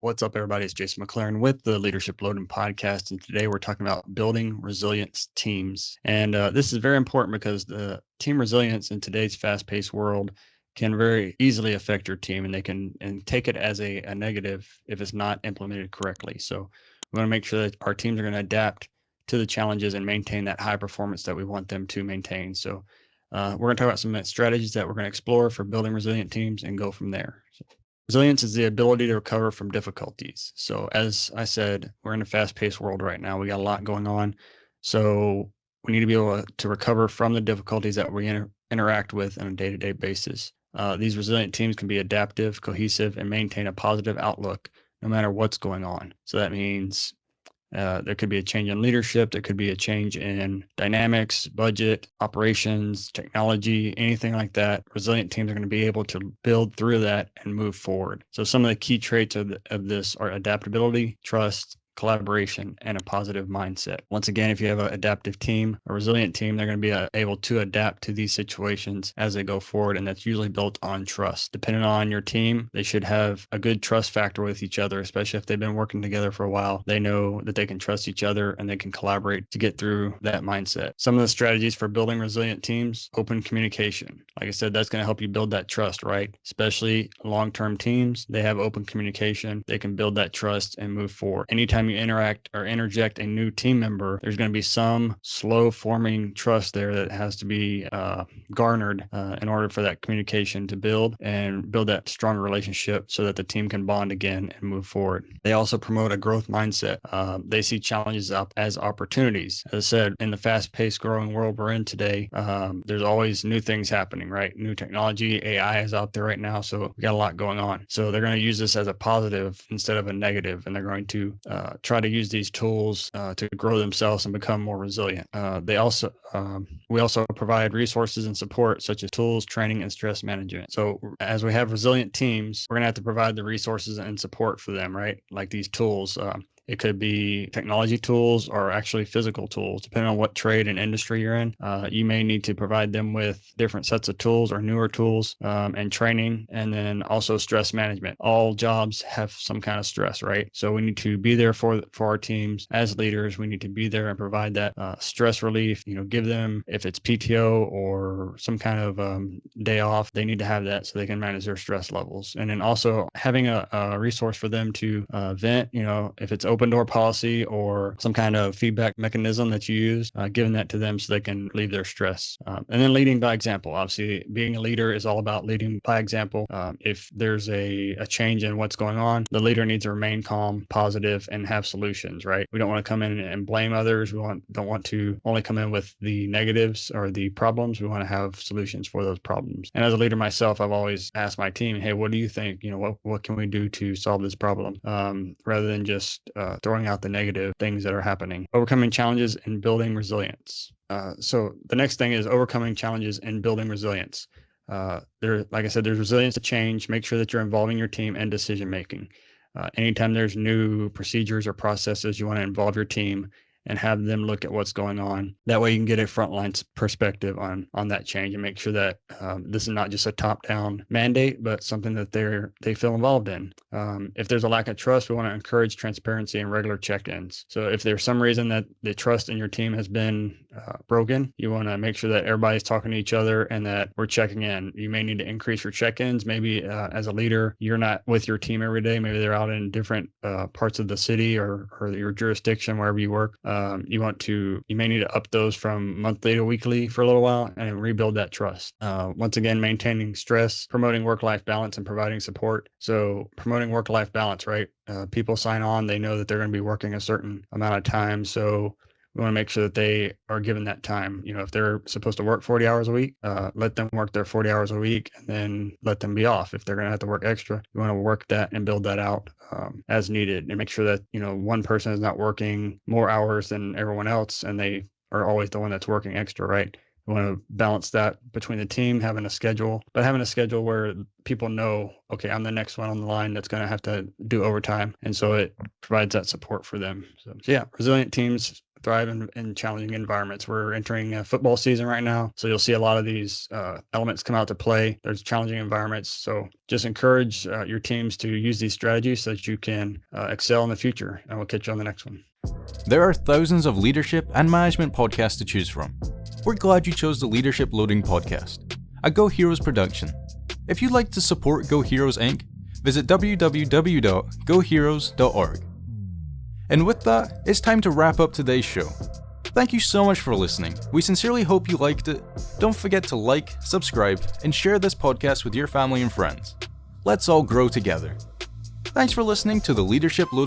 What's up, everybody? It's Jason McLaren with the Leadership Loading Podcast. And today we're talking about building resilience teams. And this is very important because the team resilience in today's fast paced world can very easily affect your team, and they can take it as a negative if it's not implemented correctly. So we want to make sure that our teams are going to adapt to the challenges and maintain that high performance that we want them to maintain. So we're going to talk about some strategies that we're going to explore for building resilient teams and go from there. Resilience is the ability to recover from difficulties. So, as I said, we're in a fast paced world right now. We got a lot going on. So, we need to be able to recover from the difficulties that we interact with on a day to day basis. These resilient teams can be adaptive, cohesive, and maintain a positive outlook no matter what's going on. So, that means there could be a change in leadership. There could be a change in dynamics, budget, operations, technology, anything like that. Resilient teams are going to be able to build through that and move forward. So some of the key traits of this are adaptability, trust, collaboration, and a positive mindset. Once again, if you have an adaptive team, a resilient team, they're going to be able to adapt to these situations as they go forward. And that's usually built on trust. Depending on your team, they should have a good trust factor with each other, especially if they've been working together for a while. They know that they can trust each other and they can collaborate to get through that mindset. Some of the strategies for building resilient teams: open communication. Like I said, that's going to help you build that trust, right? Especially long-term teams, they have open communication. They can build that trust and move forward. Anytime you interact or interject a new team member, there's going to be some slow forming trust there that has to be garnered in order for that communication to build and build that strong relationship so that the team can bond again and move forward. They also promote a growth mindset. They see challenges up as opportunities. As I said, in the fast-paced growing world we're in today, there's always new things happening, right? New technology, AI is out there right now, so we got a lot going on. So they're going to use this as a positive instead of a negative, and they're going to try to use these tools to grow themselves and become more resilient. We also provide resources and support such as tools, training, and stress management. So as we have resilient teams, we're going to have to provide the resources and support for them, right? Like these tools. It could be technology tools or actually physical tools, depending on what trade and industry you're in. You may need to provide them with different sets of tools or newer tools and training, and then also stress management. All jobs have some kind of stress, right? So we need to be there for our teams as leaders. We need to be there and provide that stress relief. Give them, if it's PTO or some kind of day off, they need to have that so they can manage their stress levels. And then also having a resource for them to vent. If it's open door policy or some kind of feedback mechanism that you use, giving that to them so they can relieve their stress. And then leading by example. Obviously, being a leader is all about leading by example. If there's a change in what's going on, the leader needs to remain calm, positive, and have solutions, right? We don't want to come in and blame others. We don't want to only come in with the negatives or the problems. We want to have solutions for those problems. And as a leader myself, I've always asked my team, hey, what do you think? What can we do to solve this problem? Rather than just throwing out the negative things that are happening. Overcoming challenges and building resilience. So the next thing is overcoming challenges and building resilience. Like I said, there's resilience to change. Make sure that you're involving your team and decision making. Anytime there's new procedures or processes, you want to involve your team and have them look at what's going on. That way you can get a frontline perspective on that change and make sure that this is not just a top-down mandate, but something that they feel involved in. If there's a lack of trust, we want to encourage transparency and regular check-ins. So if there's some reason that the trust in your team has been broken, you want to make sure that everybody's talking to each other and that we're checking in. You may need to increase your check-ins. Maybe as a leader, you're not with your team every day. Maybe they're out in different parts of the city or your jurisdiction, wherever you work. You may need to up those from monthly to weekly for a little while and rebuild that trust. Once again, maintaining stress, promoting work-life balance, and providing support. So promoting work-life balance, right? People sign on, they know that they're going to be working a certain amount of time. So we want to make sure that they are given that time. If they're supposed to work 40 hours a week, let them work their 40 hours a week and then let them be off. If they're going to have to work extra, you want to work that and build that out as needed and make sure that, one person is not working more hours than everyone else and they are always the one that's working extra, right? We want to balance that between the team, having a schedule where people know, okay, I'm the next one on the line that's going to have to do overtime. And so it provides that support for them. So yeah, resilient teams thrive in challenging environments. We're entering a football season right now, so you'll see a lot of these elements come out to play. There's challenging environments, so just encourage your teams to use these strategies so that you can excel in the future. And we'll catch you on the next one. There are thousands of leadership and management podcasts to choose from. We're glad you chose the Leadership Loading Podcast, a Go Heroes production. If you'd like to support Go Heroes Inc., visit www.goheroes.org. And with that, it's time to wrap up today's show. Thank you so much for listening. We sincerely hope you liked it. Don't forget to like, subscribe, and share this podcast with your family and friends. Let's all grow together. Thanks for listening to the Leadership Loading